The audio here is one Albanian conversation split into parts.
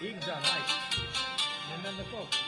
Igza, nice. Në në kokë.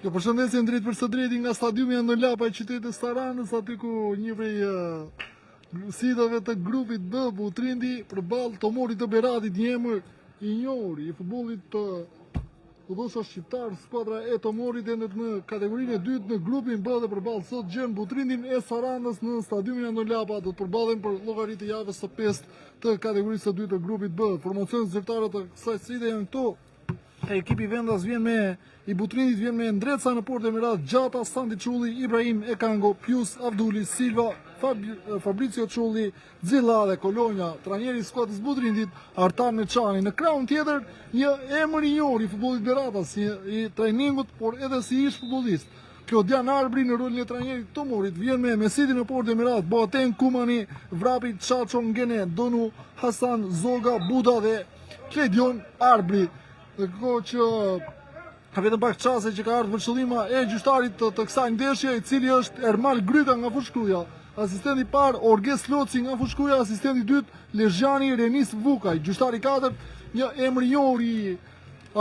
Ju përshëndetje drejt për së drejti nga stadiumi në Lapa e qytetit Saranës, aty ku një prej sidave të grupit B Butrindi përballë Tomorit të Beratit, një emër i njohur i futbollit të futbollsha shqiptar. Skuadra e Tomorit endet në kategorinë e dytë në grupin B dhe përballë sot gjën Butrindin e Saranës në stadiumin në Lapa. Do të përballen për llogaritë e javës së 5 të kategorisë së dytë të grupit B. Formacionet zyrtare të kësaj sfide janë këto. Ekipi vendas vjen me i Butrindit vjen me Ndreca në portë e Merat, Gjata, Sandi Çulli, Ibrahim Ekango, Pius Avduli, Silva, Fabricio Çulli, Xilla dhe Kolonja. Trajneri i skuadrës Butrindit Artan Neçani. Në krahun tjetër një emër i njohur i futbollit beratas, i trajningut, por edhe si ish futbollist. Klodian Arbri në rolin e trajnerit të Tomorit vjen me Mesidi në portë e Merat, Boaten Kumani, Vrapi Çaço Ngene, Donu Hasan, Zoga Buda dhe Kledion Arbri. Dhe kohë që ka vetëm pak çase që ka ardhur vërshëllima e gjyqtarit të kësaj ndeshje, i cili është Ermal Gryta nga Fushkruja, asistenti i parë Orges Loci nga Fushkruja, asistenti i dytë Lezhani Renis Vukaj, gjyqtari i katërt një emër i njohur i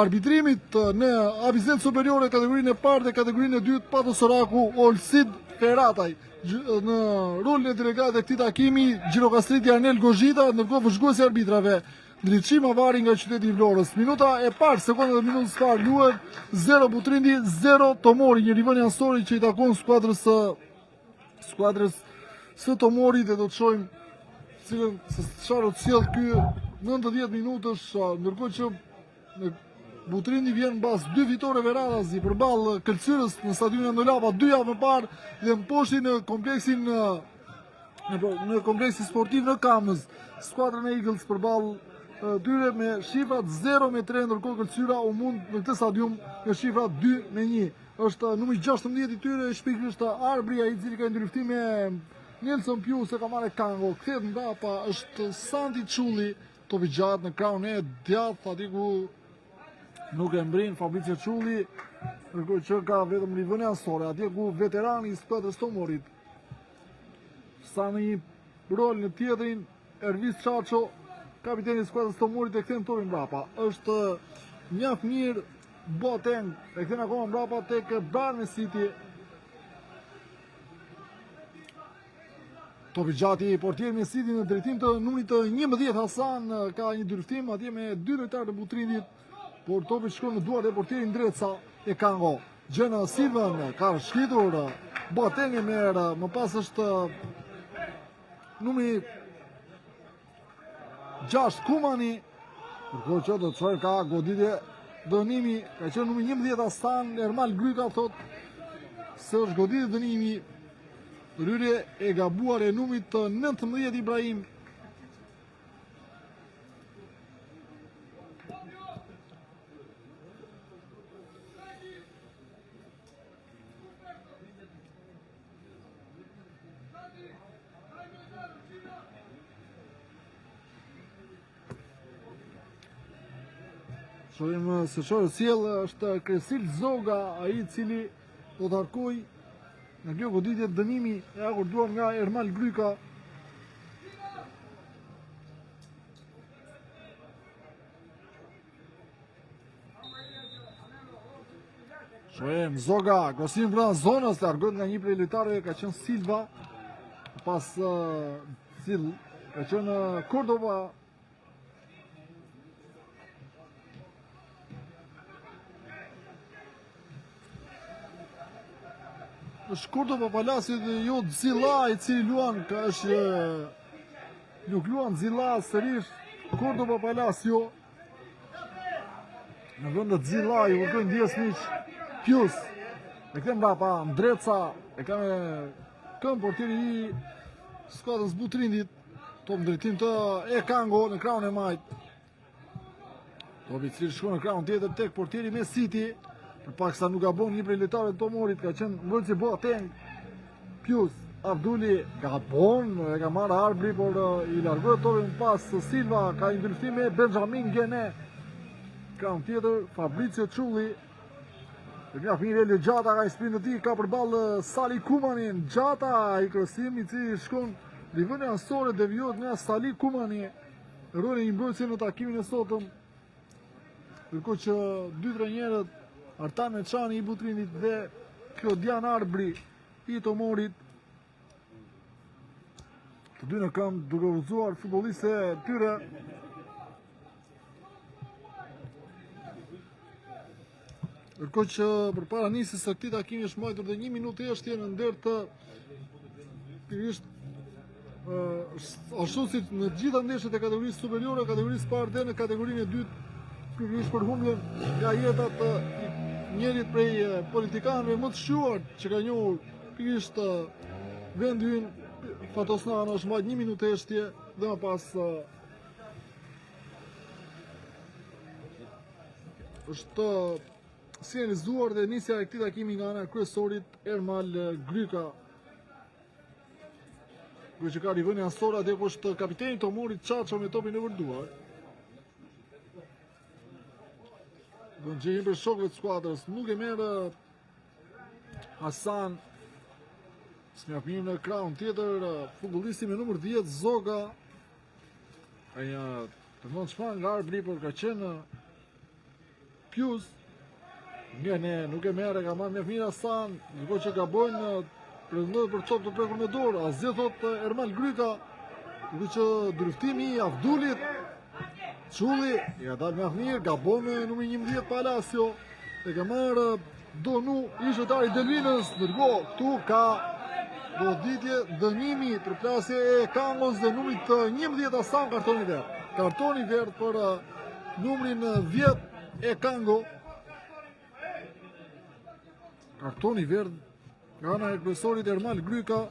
arbitrimit në avizet superiore kategorinë e parë dhe kategorinë e dytë Patosoraku Olsid Ferataj. Në rolin e delegatit e këtij takimi Gjirokastriti Arnel Gozhita, ndërkohë vëzhguesi i arbitrave Ndriçim Avari nga qyteti i Vlorës. Minuta e parë, sekonda dhe minutës parë luhet 0 Butrindi, 0 Tomori, një rivën jastori që i takon skuadrës së Tomorit, dhe do të shohim se çfarë do të sjell ky 90 minutësh, ndërkohë që Butrindi vjen mbas 2 fitoreve radhazi përballë Kërcyrës në stadiumin e Lapa 2 javë më parë dhe më poshti në kompleksin në kompleksin sportiv në Kamës. Skuadra e Eagles përballë dyre me shifrat 0-3, ndërkohë Kërcyra u mund në këtë stadium me shifrat 2-1. Është numri 16 i tyre, shpikërisht Arbria, i cili ka ndryshuar me Nelson Pius se ka marrë Kango. Kthehet mbrapa është Sandi Çulli, topi gjatë në krahun e djathtë, aty ku nuk e mbrin Fabricio Çulli, ndërkohë që ka vetëm rivënë asore, atje ku veterani i skuadrës Tomorit. Sa në një rol në tjetrin, Ervis Çaço, kapiteni i skuadrës Tomorit, e kthen topin mbrapa. Është mjaft mirë Boateng, e kthen akoma mbrapa tek Barnes City. Topi gjati portier me City në drejtim të numrit të 11 Hasan ka një ndrystim atje me 2 lojtarë të Butrindit, por topi shkon në duart e portierit Ndreca e Kango. Gjena Silvan ka shkitur Boateng merr, më pas është numri 6 Kumani, ndërkohë që do të çojë ka goditje dënimi, ka qenë numri 11 Hasan, Ermal Gryka thot se është goditje dënimi. Ryrje e gabuar e numrit të 19 Ibrahim. Shohim se çfarë sjell është Kresil Zoga, ai i cili do të harkoj në kjo goditje dënimi e akurduar nga Ermal Gryka. Shohim Zoga, gosim pranë zonës, largohet nga një prej lojtarëve, ka qenë Silva, pas ka qenë Cordova. Është Cordova Palasi dhe jo Zilla i cili luan, ka është nuk luan Zilla sërish, Cordova Palacio. Në vend të Zilla i vërkojnë Dias miq Pius. E këtë mbrapa Ndreca e ka me këm portieri i skuadrës Butrindit. Top drejtim të Kango në krahun e majt. Topi i cili shkon në krahun tjetër tek portieri me City. Për pak sa nuk gabon një prej lojtarëve të Tomorit, ka qenë mbrojtësi Boateng. Pius Abduli gabon, e ka marrë arbri, por i largohet topi më pas Silva, ka një ndryshim me Benjamin Gene. Krahun tjetër Fabrizio Çulli. Dhe nga Pirelli Gjata ka i sprint të tij, ka përballë Sali Kumanin. Gjata i kryesim i cili shkon rivënë ansore, devijohet nga Sali Kumani. Roli i mbrojtësit në takimin e sotëm. Ndërkohë që 2 trajnerët Artan Meçani i Butrindit dhe Klodian Arbri i Tomorit, të dy në këmbë duke udhëzuar futbollistët e tyre. Ndërkohë që përpara nisjes së këtij takimi është mbajtur dhe 1 minutë eshtje në nder të pikërisht ashtu si në gjitha ndeshjet e kategorisë superiore, kategorisë parë dhe në kategorinë e dytë, pikërisht për humbjen nga jeta të njerit prej politikanëve më të shquar që ka njohur pikërisht vendi ynë Fatosnano. Është mbajtur 1 minutë eshtje dhe më pas është sinjalizuar dhe nisja e këtij takimi nga ana e kryesorit Ermal Gryka. Kur që ka rivënë ansora dhe është kapiteni i Tomorit Çaço me topin e vërduar. Do në gjejmë për shokëve të skuadrës, nuk e merë Hasan. Smjapim në krahun tjetër, futbollisti me numër 10 Zoga. Ai të mund shpan nga arbri, por ka qenë Pius. Nuk e merë, ka marrë Mjafmir Hasan, ndërkohë që gabojnë pretendohet për top të prekur me dorë. Asgjë thot Ermal Gryka, ndërkohë që ndryftimi i Avdulit. Çulli, ja dal Mjafmir, gabon me numri 11 Palacio, e ka marrë Donu, i shëtari Delvinës, ndërkohë këtu ka goditje dënimi përplasje e Kangos dhe numrit të 11 Hasan, kartoni verdh. Kartoni verdh për numrin 10 e Kango. Kartoni verdh nga ana e kryesorit Ermal Gryka.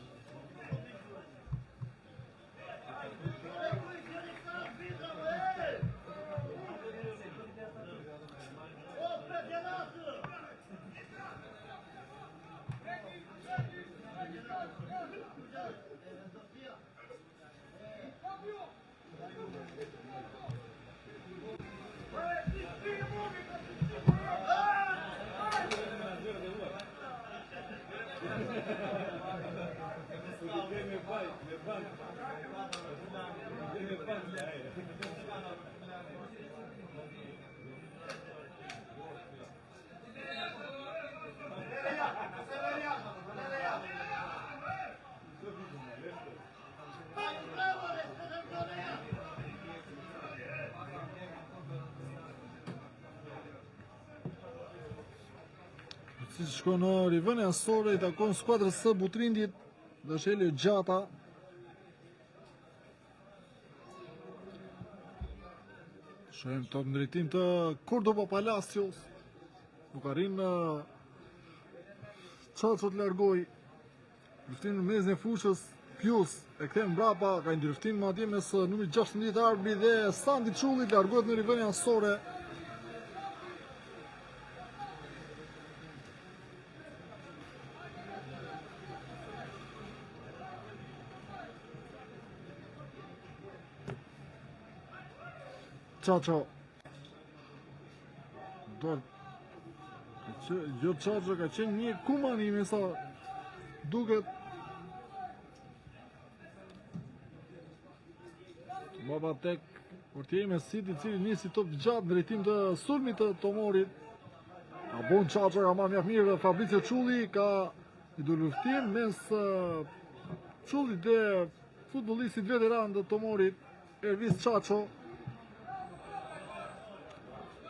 Si shkon në rivënë asore, i takon skuadrës së Butrindit, dhe është Elio Gjata. Shohim të ndrejtim të Cordoba Palacios. Nuk arrin Çaço të largoj. Luftim në mezin e fushës, Pius e kthen mbrapa, ka një luftim madje mes numrit 16 Arbri dhe Sandi Çulli, largohet në rivënë asore. Çaço. Jo Çaço ka qenë një kumani me sa duket. Baba tek portieri me City, i cili nisi top gjatë në drejtim të sulmit të Tomorit. Abon Çaço ka marrë mjaft mirë Fabricio Çulli, ka një luftim mes Çullit dhe futbollistit veteran të Tomorit, Ervis Çaço.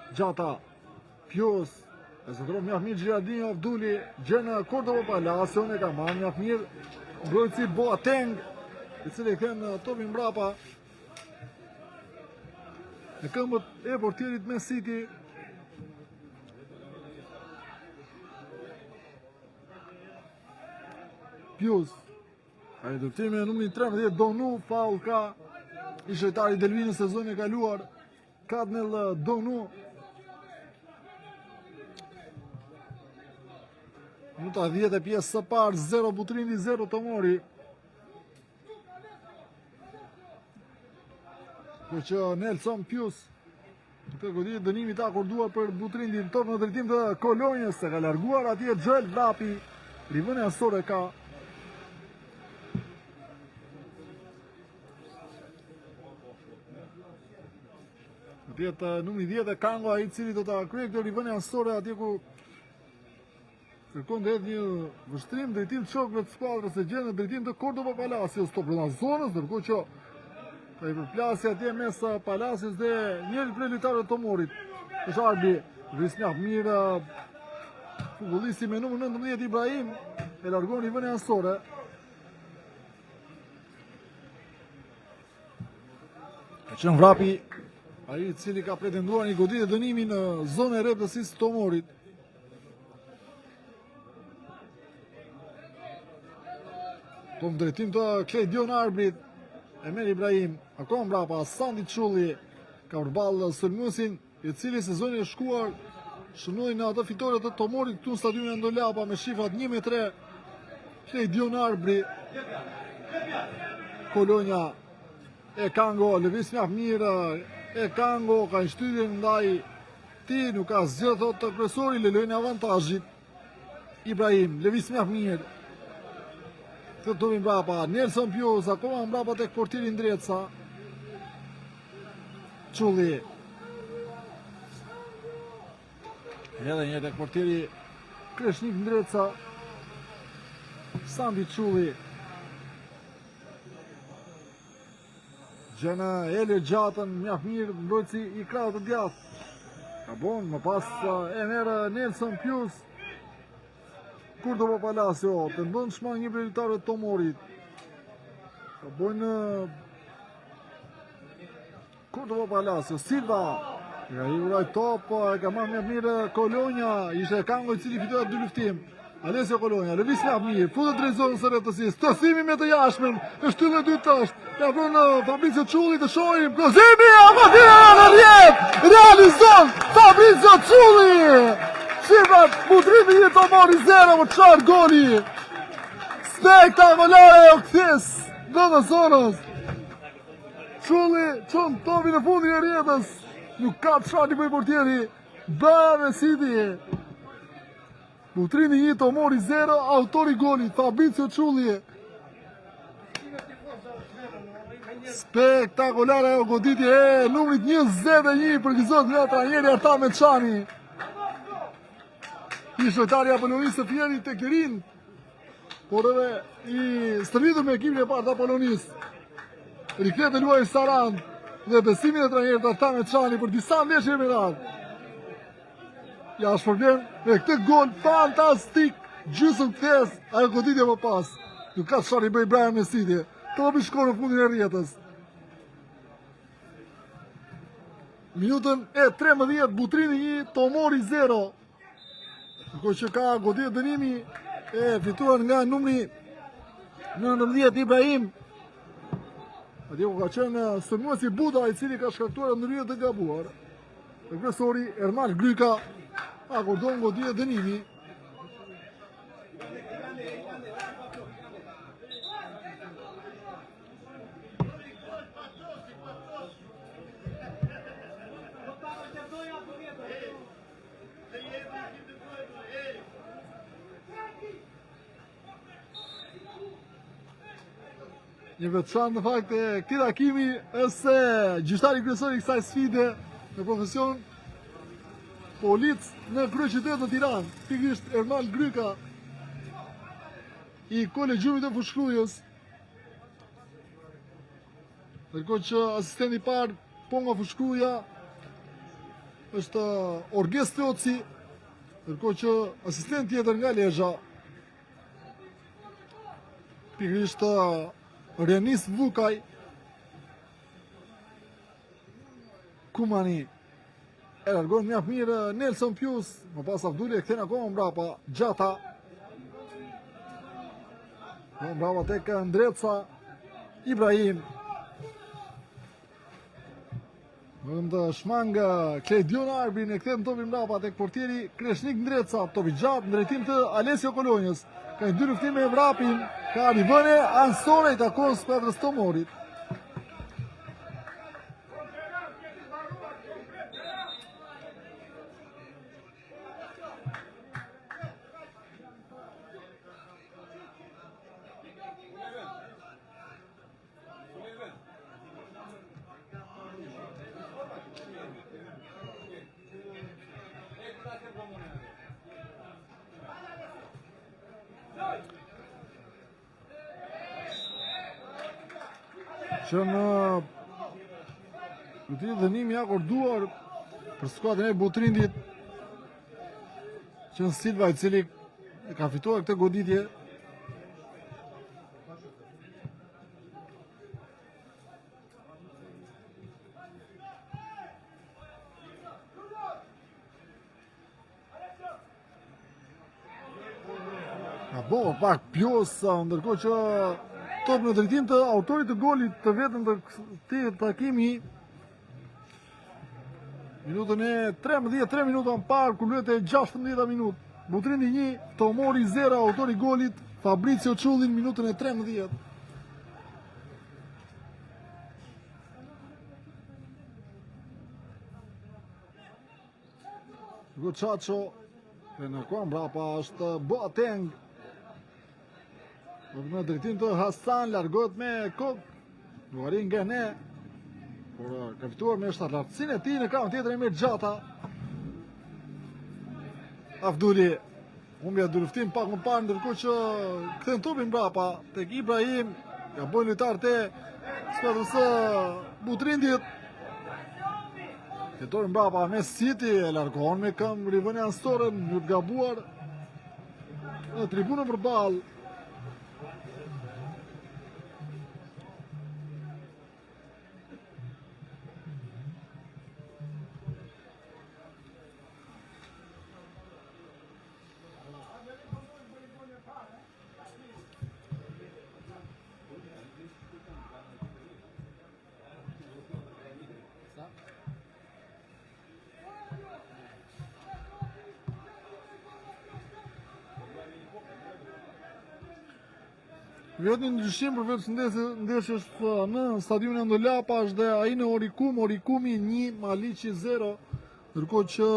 Gjata, Pius, e zëndron mjaft mirë Gjirardinho Abduli, gjenë Cordoba Palacio, e ka marrë mjaft mirë mbrojtësi Boateng, i cili kthen topin mbrapa në këmbët e portierit me City. Pius, ai luftimi me numrin 13 Donu, faul ka i shëjtari Delvini sezonin e kaluar, Kadnel Donu. Minuta 10 e pjesë së parë, 0 Butrindi, 0 Tomori. Por që Nelson Pius të godit dënimi të akorduar për Butrindi në top në drejtim të Kolonjës, se ka larguar atje Xhel Vrapi, rivënë asore ka. Numri 10 e Kango, ai i cili do ta kryejë këtë rivënë asore atje ku kërkon të hedhë një vështrim drejtim të shokëve të skuadrës e gjenë në drejtim të Cordoba Palacios, to brenda zonës, ndërkohë që ka i përplasje atje mes Palacios dhe njëri prej lojtarëve të Tomorit. Është Arbi, vris mjaft mirë futbollisti me numër 19 Ibrahim, e largon rivënë asore. Ka qenë Vrapi, ai i cili ka pretenduar një goditje dënimi në zonën e rreptësisë të Tomorit. Po në drejtim të Kledion Arbrit, Emel Ibrahim, akoma mbrapa Sandi Çulli, ka përballë sulmuesin, i cili sezonin e shkuar shënoi në atë fitore të Tomorit këtu në stadiumin Andolapa me shifrat 1-3. Kledion Arbri, Kolonja, e Kango, lëviz mjaft mirë, e Kango ka një shtytje ndaj ti, nuk ka asgjë thotë të kryesori, lejojnë avantazhit. Ibrahim, lëviz mjaft mirë. Të topi mbrapa, Nelson Pius, akoma mbrapa tek portieri Ndreca. Çulli. Edhe një tek portieri Kreshnik Ndreca. Sandi Çulli. Gjena Elio Gjatën, mjaft mirë, mbrojtësi i krahut të djathtë. Ka bon, më pas e merë Nelson Pius. Cordoba Palacio, të ndonë shma një prej lojtarëve të Tomorit. Ka bojnë Cordoba Palacio, Silva, ka i uraj top, e ka marrë mjaft mirë Kolonja, ishte Kango i cili fitoi dy luftim. Alessio Kolonja, lëviz mjaft mirë, futet drejt zonës së rreptësisë, tësimi me të jashtëm, në shtyllën e dytë tashtë, ja vron Fabricio Çulli të shohim, Kozimi, afatira në rjet, realizon Fabricio Çulli! Shifrat, Butrindi një Tomori 0, më qarë goli! Spektakolare o këthis, do të zonës! Çulli, qënë topi në fundin e rjetës, nuk ka të shati për i portieri, bëja me City! Butrindi një Tomori 0, autori goli, Fabricio Çulli! Spektakolare o goditje e numrit 21 përgjizot nga trajneri Arta Meçani! I shojtari Apollonisë së Fierit të Kërin, por edhe i stërvitur me ekipin e partë të Apollonisë. Riklet e luaj Sarand dhe besimin e trajnerit Arta Meçani për disa ndeshje me radhë. Ja shpërblen me këtë gol fantastik. Gjysmë kthes, ajo goditje më pas. Ju ka çfarë i bëj Brian Messi. Topi shkon në fundin e rrjetës. Minutën e 13, Butrini 1, Tomori 0. Ndërkohë që ka goditje dënimi e fituar nga numri 19 Ibrahim. Atje ku ka qenë sulmuesi Buda, i cili ka shkaktuar ndryrë të gabuar. Profesori Ermal Gryka akordon goditje dënimi. Një veçantë në fakt e këtij takimi është se gjyqtari kryesor i kësaj sfide në profesion polic në kryeqytet në Tiranë, pikërisht Ermal Gryka, i kolegjiumit të fushkrujës. Ndërkohë që asistenti i parë Ponga Fushkruja është Orges Teoci, ndërkohë që asistent tjetër nga Lezhë pikërisht Renis Vukaj. Kumani e largon mjaft mirë Nelson Pius, më pas Avduli e kthen akoma mbrapa Gjata. Mbrapa tek Ndreca Ibrahim. Vend shmang Kledion Arbin e kthen topin mbrapa tek portieri Kreshnik Ndreca, topi gjatë në drejtim të Alessio Kolonjës. Ka dy luftime me vrapin, ka Rivëne Ansore i takon skuadrës Tomorit. Që në goditje dënimi akorduar për skuadrën e Butrindit, që në Silva, i cili ka fituar këtë goditje. Ka bo pak Pius, ndërkohë që top në drejtim të autorit të golit të vetëm të këtij takimi. Minutën e 13, 3 minuta më parë, kur luhet e 16 minutë. Butrindi 1, Tomori 0, autori golit Fabricio Çullin minutën e 13. Goçaço në kom brapa është Boateng. Në drejtim të Hasan, largohet me kokë, luarin nga ne, por ka fituar me shtatlartësinë e tij në kamp tjetër e mirë Gjata. Avduli humbja dy luftim pak më parë, ndërkohë që kthen topin mbrapa tek Ibrahim, ka bën lojtarët e skuadrës së Butrindit. Fitor mbrapa me City, e largohen me këmbë Rivëne Ansore, një të gabuar në tribunën përballë. Vetëm ndryshim përveç ndeshjes në stadiumin Ando Lapa është dhe ai në Orikumi 1, Maliqi 0, ndërkohë që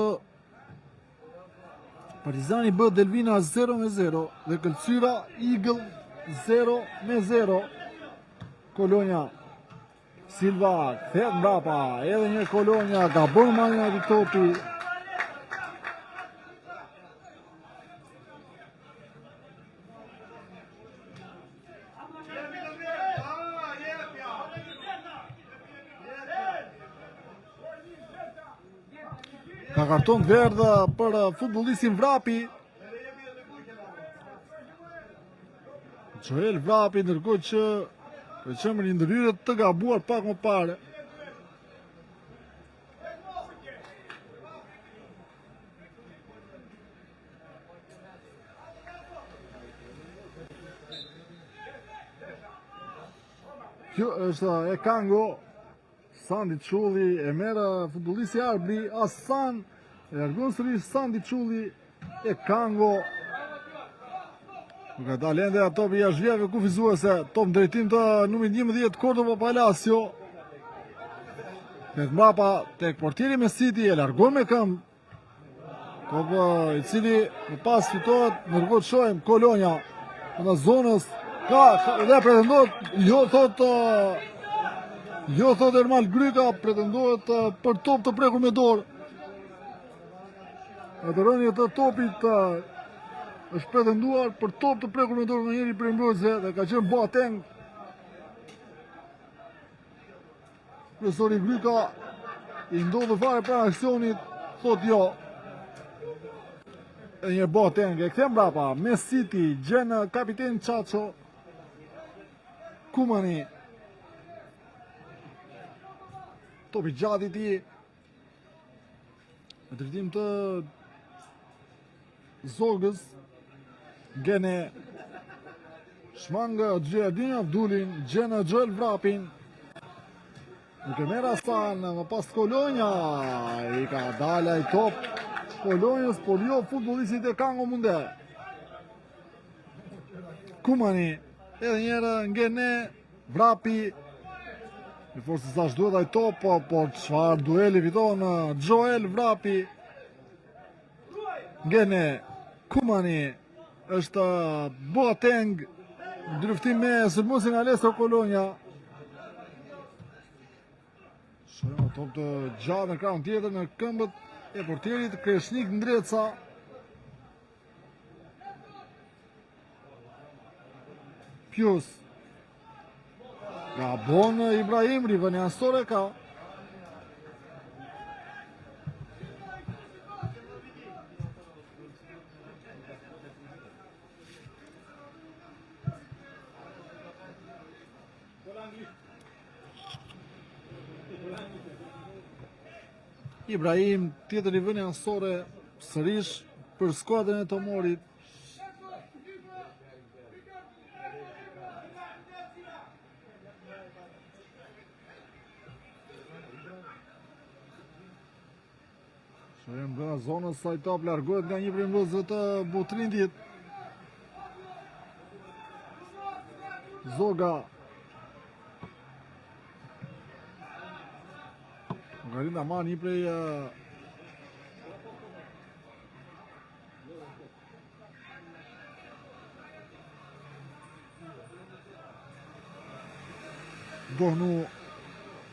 Partizani B Delvina 0-0 dhe Këlqyra Eagle 0-0. Kolonja Silva kthehet mbrapa, edhe një Kolonja gabon marrja e topi. Ka karton verdh për futbollistin Vrapi. Joel Vrapi, ndërkohë që për një ndryrë të gabuar pak më parë. Kjo është e Kango, Sandi Çulli e merr futbollisti Arbri, Hasan e largon sërish Sandi Çulli e Kango. Nuk ka dalë ende ato për jashtë vijave kufizuese, top në drejtim të numrit 11 Cordova Palacio. Tek mbrapa tek portieri me City e largon me këmbë. Top i cili më pas fitohet, ndërkohë shohim Kolonja në zonës ka dhe pretendohet jo thot Ermal Gryka, pretendohet për top të prekur me dorë. Atë rënje të topit është pretenduar për top të prekur me dorë nga njëri prej mbrojtësve dhe ka qenë Boateng. Profesori Gryka i ndodhur fare para aksionit, thot jo. E një Boateng e kthe mbrapa me City, gjen kapiten Çaço. Kumani. Topi gjatë i tij. Në drejtim të Zogës. Gene shmangë Gjerdin Abdulin, gjenë Joel Vrapin. Nuk e merr Hasan, më pas Kolonja. I ka dalë ai top Kolonjës, por jo futbollistit e Kango Munde. Kumani, edhe njëherë Ngene, Vrapi. Në forse sa duhet ai top, por çfarë dueli fiton Joel Vrapi. Ngene, Kumani, është Boateng, ndrystim me sulmuesin Alessio Kolonja. Shohim top të gjatë në krahun tjetër në këmbët e portierit Kreshnik Ndreca. Pius. Gabon Ibrahim, rivënia sore ka. Ibrahim, tjetër rivënia sore sërish për skuadrën e Tomorit. Shohim nga zonës sa i top largohet nga një prej mbrojtësve të Butrindit. Zoga. Garin da marrë një prej Dohnu.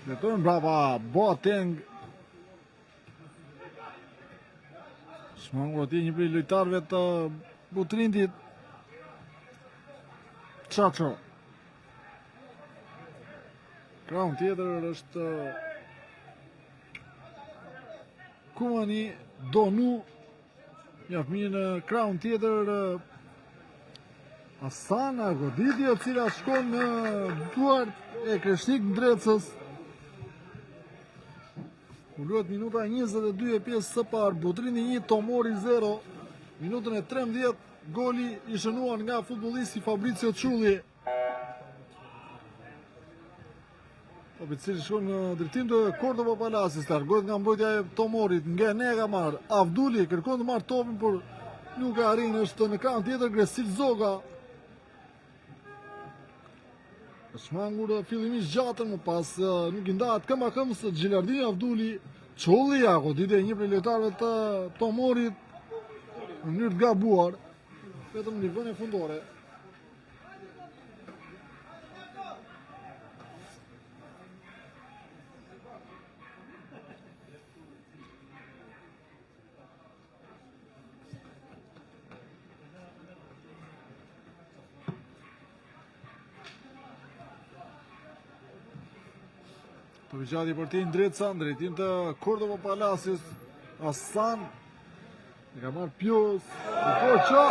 Letojnë brava Boateng. Shmangur ati një prej lojtarëve të Butrindit. Çaço. Krahun tjetër është Kumani, Donu. Mjaft mirë në krahun tjetër Hasana, goditja e cila shkon në duart e Kreshnik Ndrecës. U luhet minuta 22 e pjesës së parë, Butrindi 1, Tomori 0. Minutën e 13, goli i shënuar nga futbollisti Fabrizio Çulli. Topi i cili shkon në drejtim të Cordova Palacis, largohet nga mbrojtja e Tomorit, Ngene ka marrë, Avduli kërkon të marrë topin, por nuk e arrin, është në krahun tjetër Gresil Zoga. Shmangur fillimisht gjatën, më pas nuk i ndahet këmba këmbës Gjilardini Avduli. Çolli, goditje një prej lojtarëve të Tomorit në mënyrë të gabuar, vetëm në vënë fundore. Të vëgjati për ti Ndreca, në drejtim të Cordova Palacis. Hasan e ka marrë Pius, Koqa,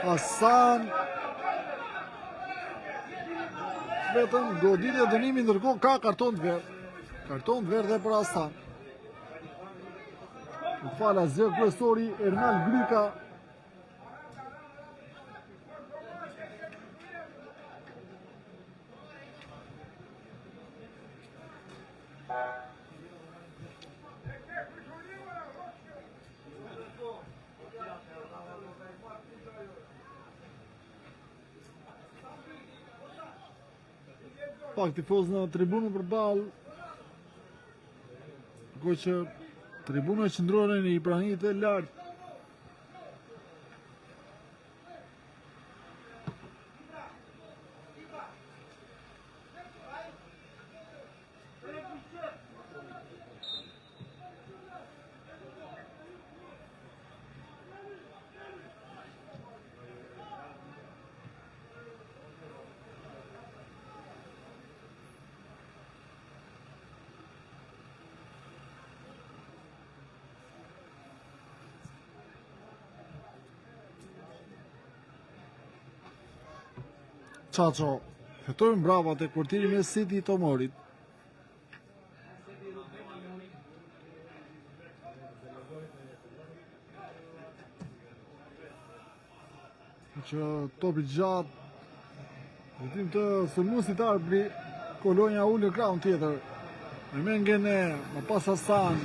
Hasan vetëm goditje dënimi, ndërkohë ka karton të verdh. Karton të verdh dhe për Hasan. Më fala zë kryesori Ernal Gryka. Pak tifoz në tribunën përballë, ku që tribuna qendrore në Ibranit e lartë. Qaço, fitojnë brava të portiri me City Tomorit. Që topi gjatë, vëtim të sulmuesit arbri, Kolonja ullë kraun tjetër. Me Mengene, më pas Hasan.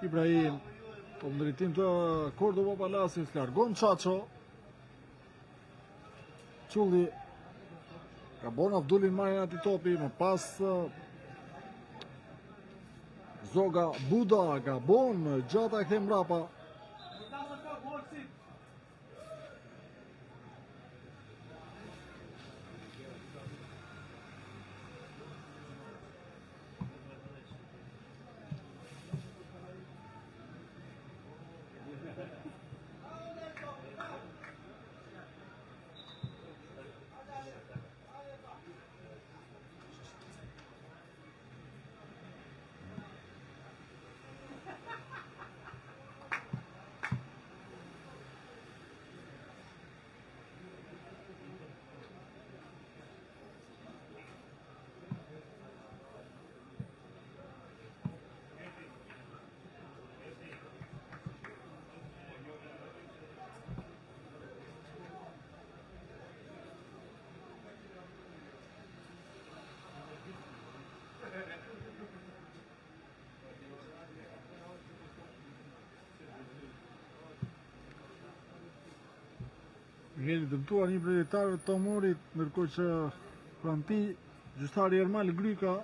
Ibrahim, po në drejtim të Cordoba Palacios, largon Qaço. Qulli ka bon Abdullin marrën ati topi, më pas Zoga Buda, ka bon Gjata e kthe mbrapa. Ngeli dëmtuar një prejetarë të Tomorit, ndërkohë që pranë tij gjyqtari Ermal Gryka.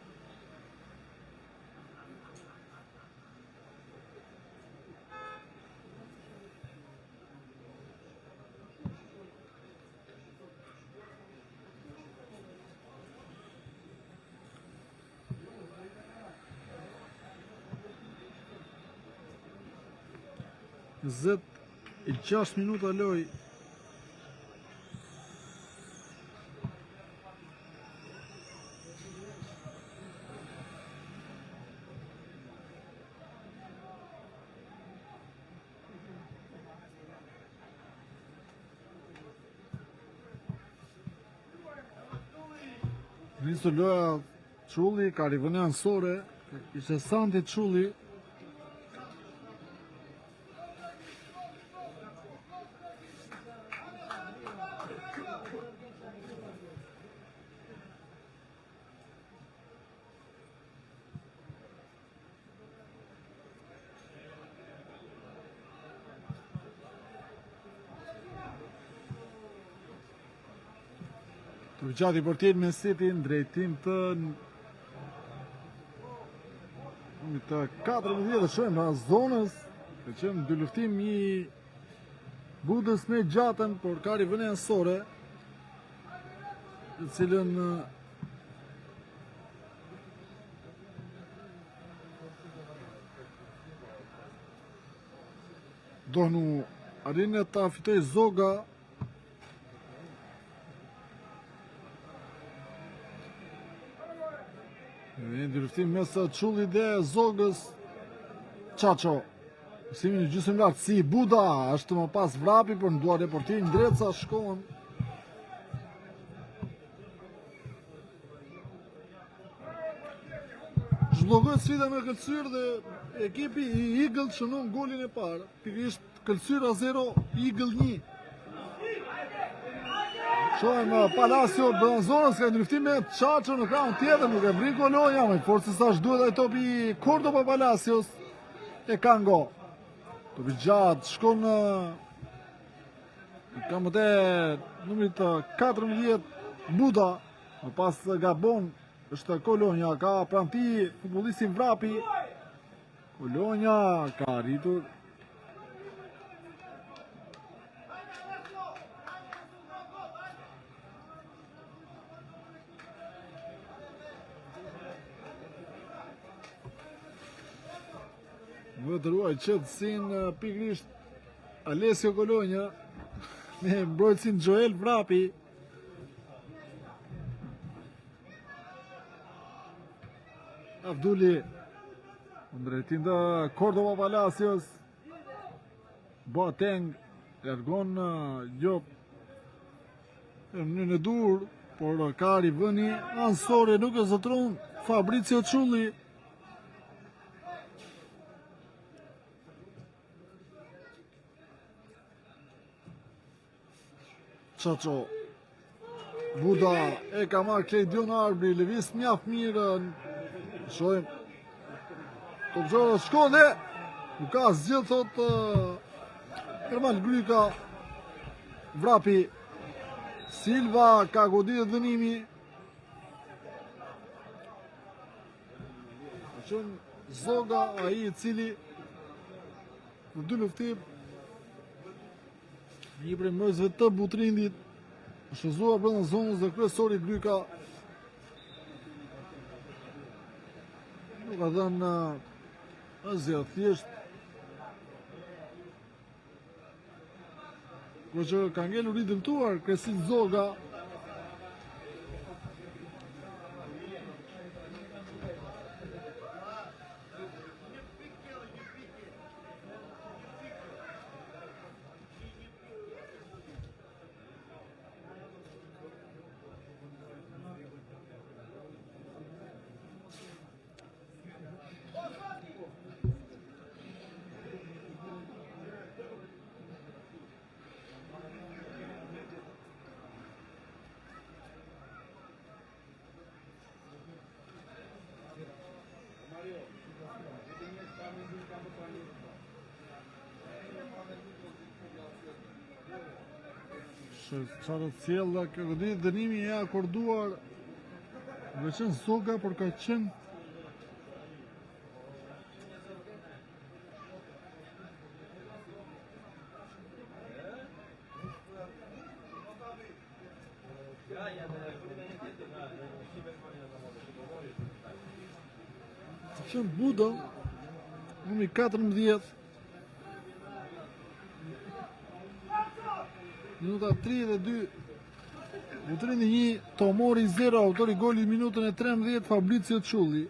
Zet e 6 minuta loj. Nisë loja Qulli, ka rivënë ansore, ishte Santi Qulli. Të gjati portier me City në drejtim të 14 dhe shojmë në zonës, të qenë dy luftim Budës me gjatën, por ka rivënë ansore, të cilën dohnu arrinë ta fitoj Zoga. Në ndërftim mes Çulli dhe Zogës. Çaço. Mësimi në gjysmë lartësi, Buda është më pas vrapi, për në duar e portirin Dreca shkohen. Zhvllogohet sfida me Këlqyr dhe ekipi i Eagle shënon golin e parë. Pikërisht Këlqyr 0, Eagle 1. Shohem Palacio Bronzorës ka ndriftim me Çaço në krahun tjetër, nuk e vrin Kolonja, me forcë sa duhet ai topi Cordoba Palacios e Kango. Topi gjatë shkon në kamët e numrit 14 Buda, më pas gabon është Kolonja, ka pranti futbollistin vrapi. Kolonja ka arritur më të ruaj qëtësin pikrisht Alessio Kolonja me mbrojtësin Joel Vrapi. Abdulli në drejtim të Cordoba Palacios. Boateng largon Jop në mënyrën e dur, por ka rivëni ansore, nuk e zotron Fabrizio Çulli. Çaço. Buda e ka marrë Klejdion Arbri, lëviz mjaft mirë. Shohim. Topzora shkon dhe nuk ka asgjë, thot Ermal Gryka. Vrapi. Silva ka goditur dënimi. Qën Zoga, ai i cili në dy luftim një prej mërësve të Butrindit, shëzuar brenda zonës dhe kryesori Gryka nuk ka dhënë asgjë, thjesht por që ka ngelur i dëmtuar Kresin Zoga. Çfarë cjella kjo goditje dënimi e akorduar veçën Zoga, por ka qenë Buda, numri 14. Minuta 32. Butrindi 1, Tomori 0, autori goli minutën e 13, Fabrizio Çulli.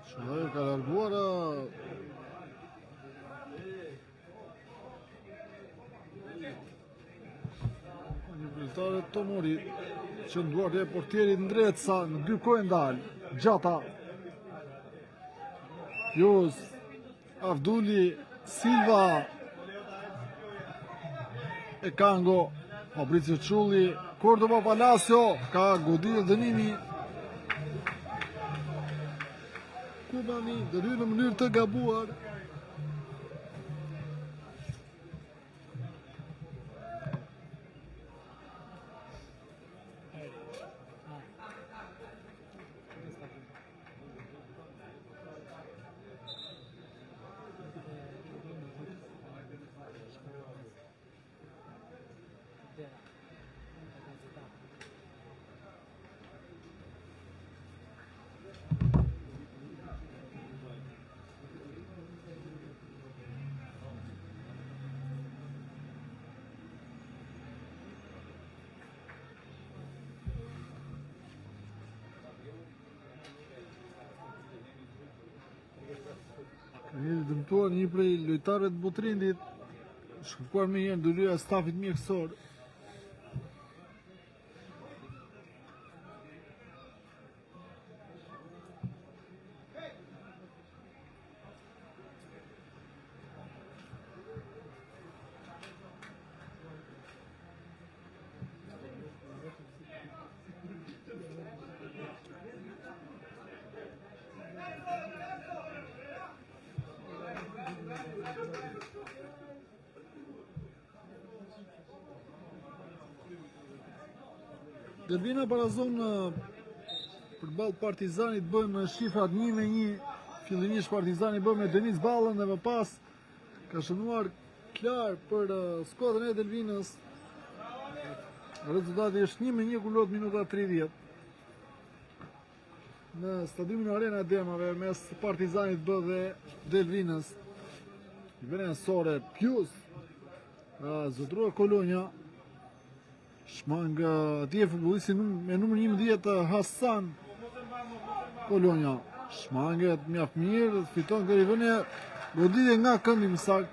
Shëllaj ka larguar një Tomori që në duart e portierit Ndreca, në dy kohë ndalë, Gjata, Jus, Avduli, Silva, e Kango, Fabrizio Çulli, Cordoba Palacio, ka goditur dënimi. Kubani dërhyr në mënyrë të gabuar. Një dëmtuar një prej lojtarëve të Butrindit, shkëpuar me njërë ndërhyja e stafit mjekësor. Derbina Barazon përballë Partizanit bën me shifrat 1-1. Fillimisht Partizani bën me Denis Ballën dhe më pas ka shënuar klar për skuadrën e Delvinës. Rezultati është 1-1 kur luhet minuta 30. Në stadiumin Arena Demave mes Partizanit B dhe Delvinës. Venensore Pius zotrua Kolonja. Shmang atje futbollisti me numër 11 Hasan Kolonja. Shmanget mjaft mirë, fiton deri vënë goditje nga këndi mësak.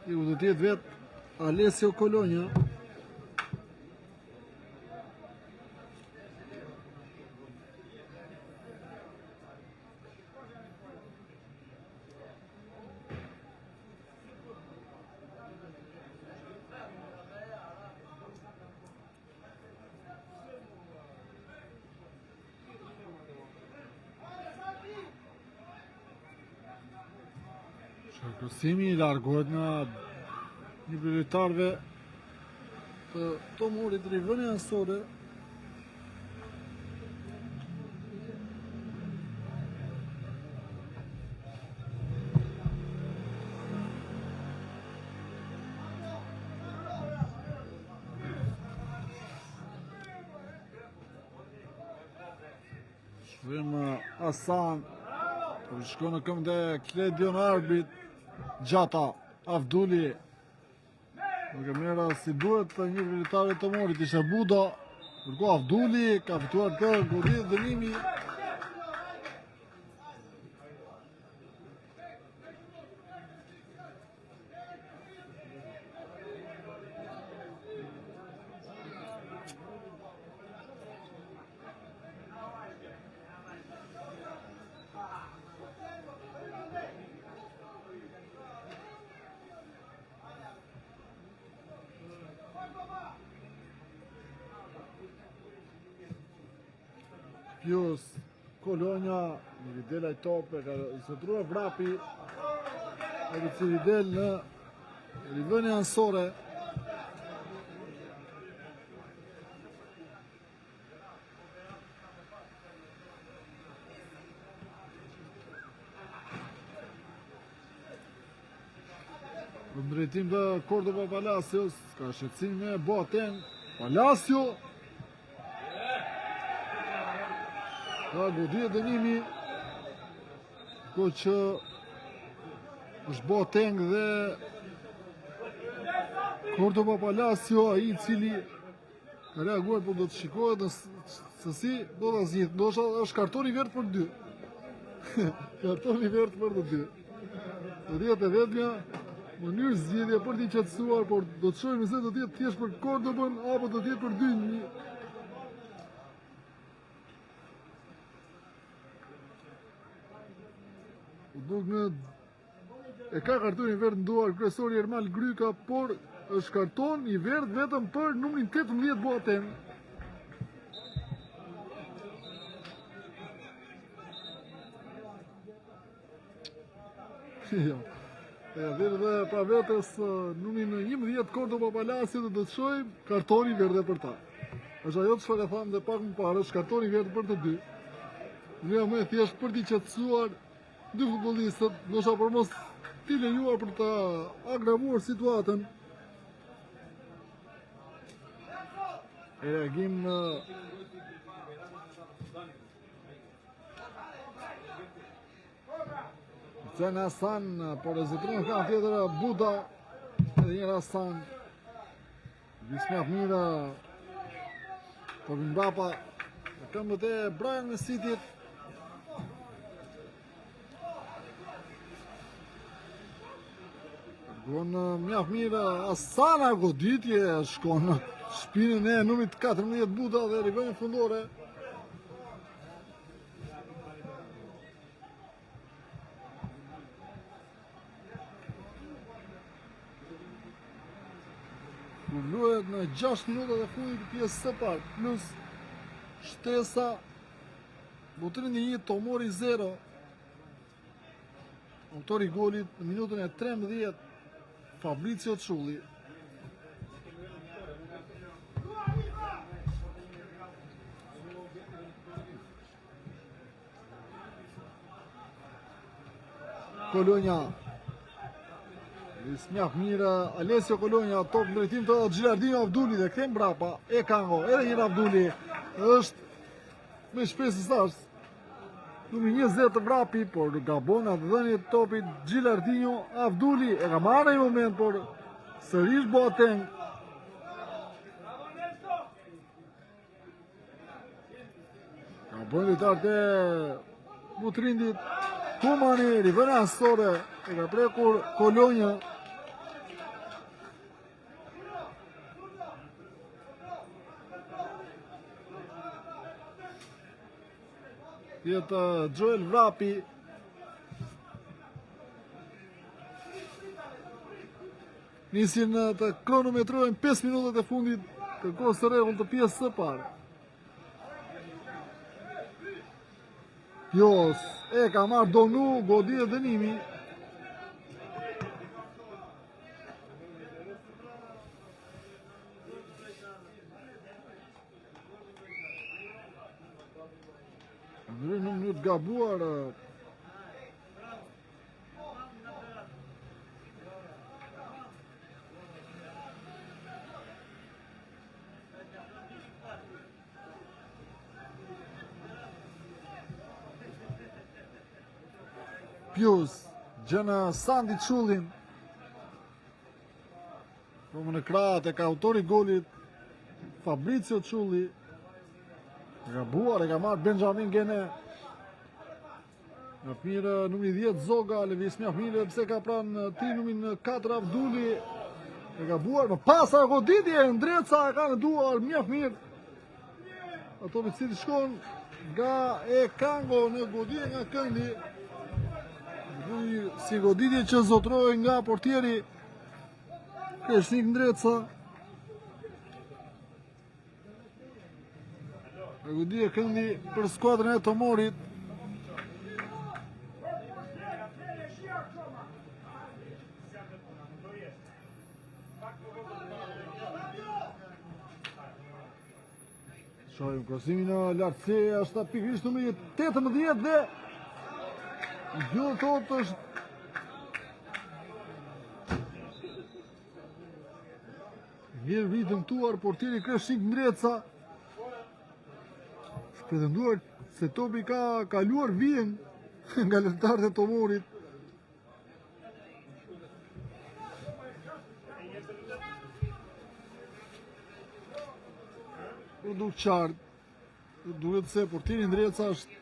I u do tjetë vet Alessio Kolonja. Shkarkosimi largohet nga një prej lojtarëve të Tomurit Rivënia Ansore. Shvim Hasan, shko në këmbë dhe Kledion Arbit, Gjata, Avduli. Në kamera si duhet të një militare të morit, isha Buda, kërko Avduli, ka fituar për godit dënimi. Pius Kolonja, Cividel ai tope, ka zotruar vrapi e Cividel në Rivënia Ansore. Në drejtim të Cordoba Palacios, ka shqetësim me Boateng, Palacio. Ka goditje dënimi, ko që është Boateng dhe Cordoba Palacio, ai i cili ka reaguar, por do të shikohet se si do ta zgjidh. Ndoshta është kartoni vert për 2. Kartoni vert për të dy. Do të jetë vetëm mënyrë zgjidhje për t'i qetësuar, por do të shohim se do të jetë thjesht për Cordobën apo do të jetë për 2-1. E ka karton i verdh nduar kryesori Ermal Gryka, por është karton i verdh vetëm për numrin 18 Boateng. Jo. Dhe pra vetës numrin 11 Cordoba Palacio do të shohim kartoni i verdh për ta. Është ajo çfarë e tham dhe pak më parë, është kartoni i verdh për të dy. Ne më thjesht për t'i qetësuar dy futbollistët, ndoshta për mos t'i lejuar për të agravuar situatën. E reagim Hüseyin Hasan, por e zotron ka tjetër Buda, edhe një Hasan. Bismillah mirë, po Mbapa këmbët e Brian Mesitit. Gjonë mjaft mirë Asana goditje, shkon në shpinën e numrit 14 Buda dhe rivojnë fundore. Luhet në 6 minutat e fundit të pjesës së parë, plus shtesa Butrindy 1, Tomori 0. Autori i golit në minutën e 13, Fabrizio Çulli. Kolonja. Mjaft mirë Alessio Kolonja, top në drejtim të Gilardino Abduli dhe kthejmë brapa e Kango, edhe një Abduli është me shpresë sas numri 20 të vrapi, por gabon atë dhënje topit Gilardino Abduli e ka marrë një moment, por sërish Boateng. Ka bën lojtarët e Butrindit, Kumani, rivëna asore, e ka prekur Kolonja. Tjetë Joel Vrapi. Nisin të kronometrojnë 5 minutat e fundit të kohës së rregull të pjesës së parë. Pios e ka marrë Donu, godi e dënimi. Në mënyrë gabuar Pius gjënë Sandi Çullin. Po në krahët e ka autori golit Fabrizio Çulli. E ka buar, e ka marrë Benjamin Gene. Mjaft mirë numri 10 Zoga, lëviz mjaft mirë pse ka pranë ti numrin 4 Abduli. E ka buar, më pasa goditje, Ndreca e ka në duar mjaft mirë. Ato me cili shkon nga e Kango në goditje nga këndi. Si goditje që zotrojë nga portieri Kreshnik Ndreca. Goditje këndi për skuadrën e Tomorit. Shohim krosimin në lartësi, është pikërisht numri 18 dhe gjë tot është mirë ridëmtuar portieri Kreshnik Ndreca. Pretenduar se topi ka kaluar vijen nga lojtarët e Tomorit. Po duk qartë. Duhet se portieri Ndreca është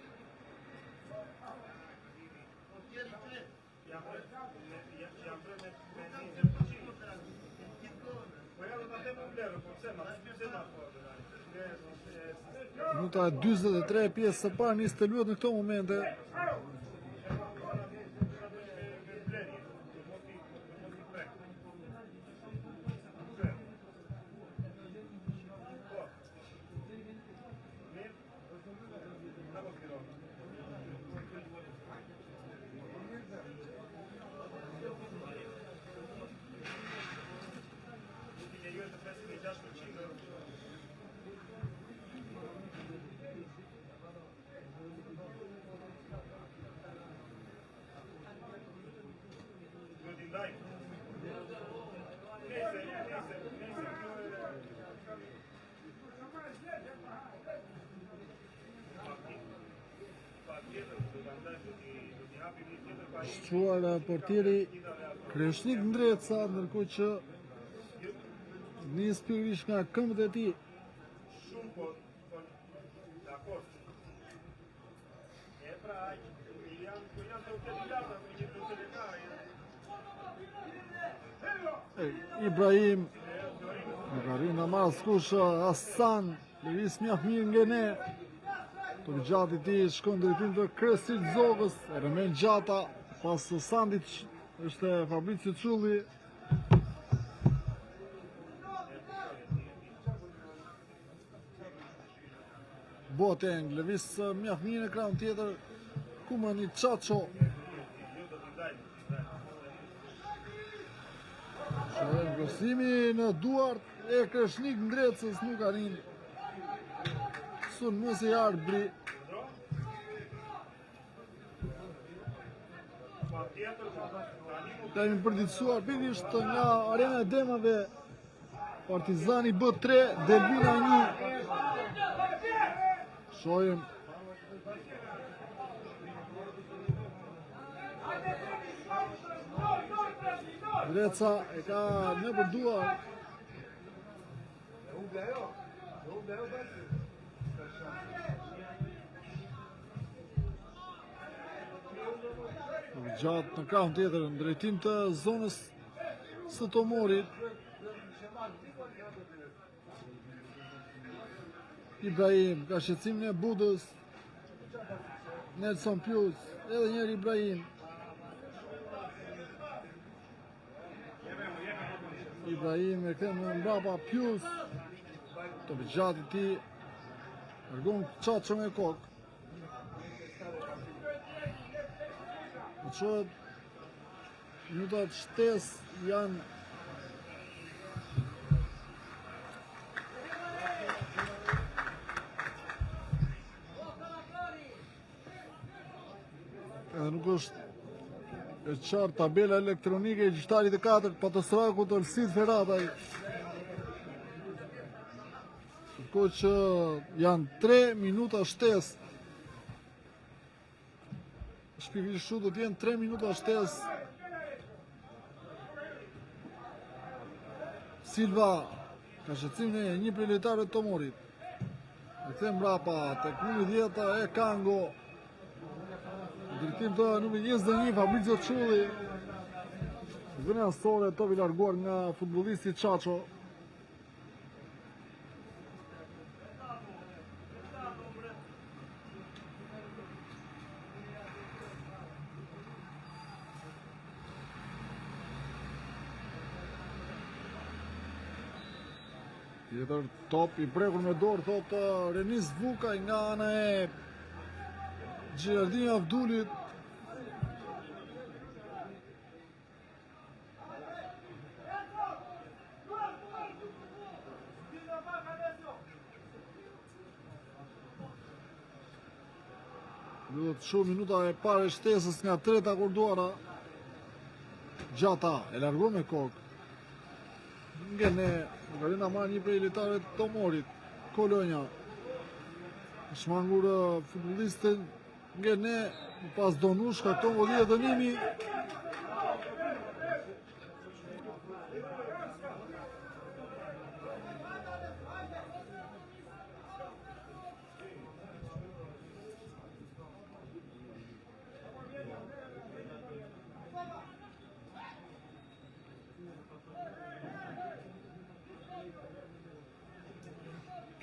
minuta 43 pjesë së parë nis të luhet në këto momente. Shquar portieri Kreshnik Ndreca, ndërkohë që nis pikërisht nga këmbët e tij. Ibrahim nuk arrin ta marrë askush Hasan, lëviz mjaft mirë nga ne. Të gjatë i tij shkon drejtim të kryesit zogës, rëmen gjata pas Sandit është Fabricio Çulli. Boateng lëviz mjaft mirë në krahun tjetër, Kumani Çaço. Shohem grosimi në duart e Kreshnik Ndrecës, nuk arrin. Sun Musi Arbri. Kemi përditësuar pikërisht nga Arena e Demave, Partizani B3, Delvina 1. Shohim Dreca e ka në përduar. Gjatë në krahun tjetër në drejtim të zonës së Tomorit. Ibrahim ka shqetësimin e Budës. Nelson Pius, edhe njerë Ibrahim. Ibrahim e kthen në mbrapa Pius. Të gjatë i tij largon Çaço me kokë. Në qohet minutat shtesë janë edhe nuk është e qartë tabela elektronike e gjyqtarit e 4 Patosrakut Olsit Ferataj. Ndërkohë që janë 3 minuta shtesë. Shpikërisht do të jenë 3 minuta shtesë. Silva ka shqetësimin e një prej lojtarëve të Tomorit. E kthen mbrapa tek numri 10 e Kango. Drejtim të numri 21 Fabricio Çulli. Vënë asore topi larguar nga futbollisti Çaço. Tjetër top i prekur me dorë, thot Renis Vukaj nga ana e Gjirardini Avdulit. Duhet shumë minuta e parë e shtesës nga treta kurduara. Gjata e largon me kokë. Ngene, nuk arrin ta marrë një prej lojtarëve të Tomorit, Kolonja. Shmangur futbollistën Ngene, pas Donush ka këto goditje dënimi.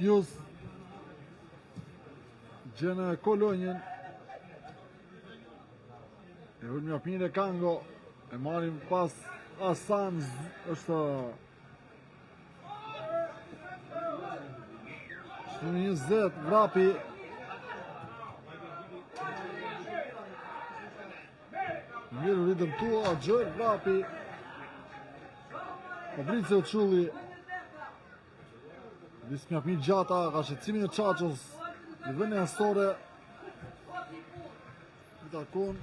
Pius gjenë Kolonjën. E vërë mja pine Kango. E marim pas Hasan. Është Shumë 20 vrapi. Mirë rritëm tua, gjërë vrapi. Fabricio Çulli. Visë mjafmi gjata, ka shqetësimin e Çaços. Në vënë e asore. Në takon.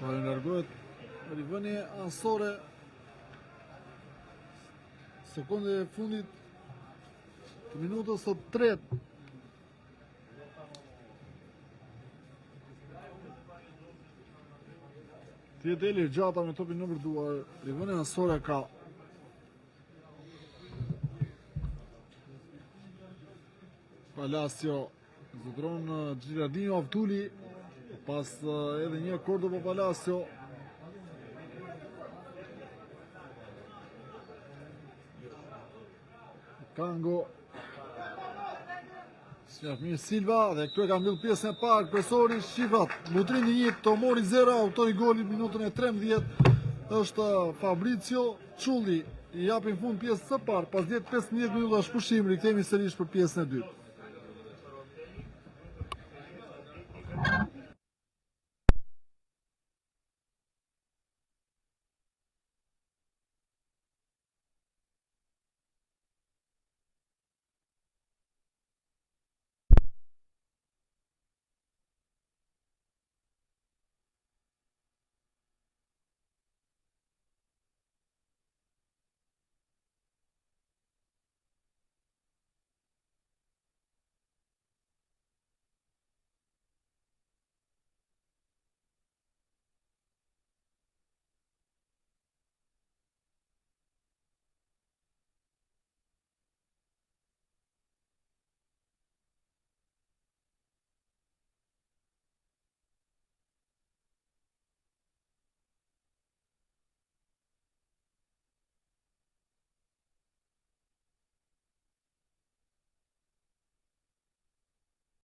Shohin largohet rivënie ansore. Sekonde e fundit të minutës së tretë. Tjetë Elir Gjata me topin nëmërduar. Livone Asora ka. Palacio zotron Gilardino Avtuli. Pas edhe një Cordoba Palacio. Kango. Mirë Silva dhe këtu e ka mbyll pjesën e parë Kresori shifrat. Lutrini 1, Tomori 0, autori goli minutën e 13 është Fabricio Çulli. I japin fund pjesës së parë, pas 10-15 minuta shpushim rikthehemi sërish për pjesën e dytë.